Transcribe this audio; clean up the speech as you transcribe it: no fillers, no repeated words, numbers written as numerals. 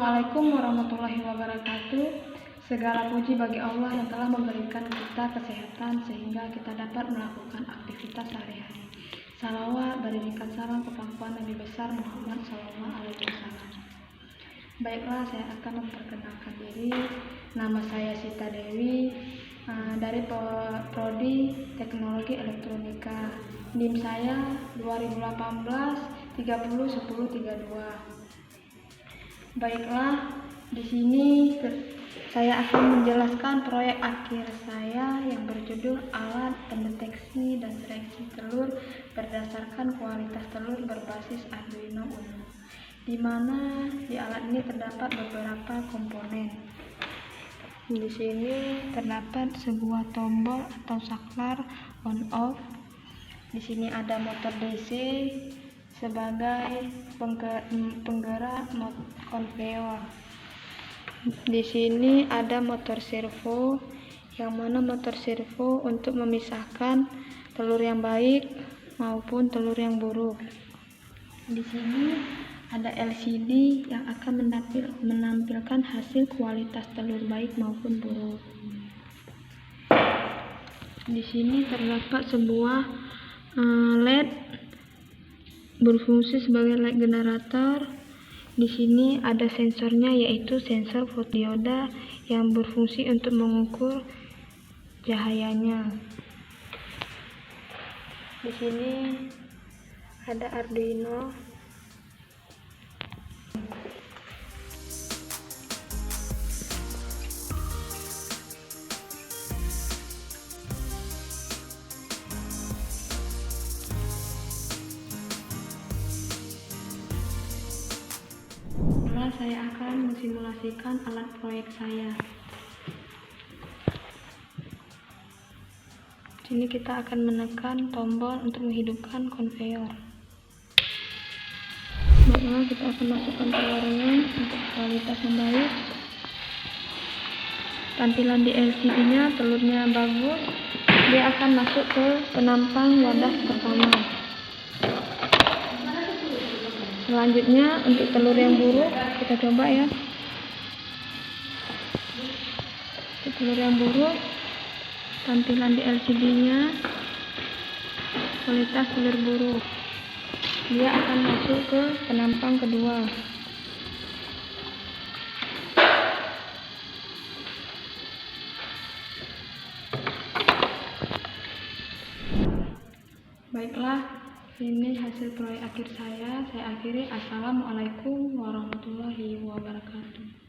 Assalamualaikum warahmatullahi wabarakatuh. Segala puji bagi Allah yang telah memberikan kita kesehatan sehingga kita dapat melakukan aktivitas sehari-hari. Salawat berikan salam ke pangkuan Nabi besar Muhammad SAW. Baiklah, saya akan memperkenalkan diri. Nama saya Sita Dewi dari Prodi Teknologi Elektronika. NIM saya 2018 301032. Baiklah, di sini saya akan menjelaskan proyek akhir saya yang berjudul Alat Pendeteksi dan Seleksi Telur berdasarkan kualitas telur berbasis Arduino Uno, di mana di alat ini terdapat beberapa komponen. Di sini terdapat sebuah tombol atau saklar on off. Di sini ada motor DC sebagai penggerak konveyor. Di sini ada motor servo, yang mana motor servo untuk memisahkan telur yang baik maupun telur yang buruk. Di sini ada LCD yang akan menampilkan hasil kualitas telur baik maupun buruk. Di sini terdapat sebuah LED berfungsi sebagai light generator. Di sini ada sensornya, yaitu sensor fotodioda yang berfungsi untuk mengukur cahayanya. Di sini ada Arduino. Saya akan mensimulasikan alat proyek saya. Sini kita akan menekan tombol untuk menghidupkan konveyor. Baiklah, kita akan masukkan telurnya untuk kualitas yang baik. Tampilan di LCD-nya telurnya bagus. Dia akan masuk ke penampang wadah pertama. Selanjutnya untuk telur yang buruk kita coba ya. Untuk telur yang buruk, tampilan di LCD-nya kualitas telur buruk. Dia akan masuk ke penampang kedua. Baiklah, ini hasil proyek akhir saya. Saya akhiri. Assalamualaikum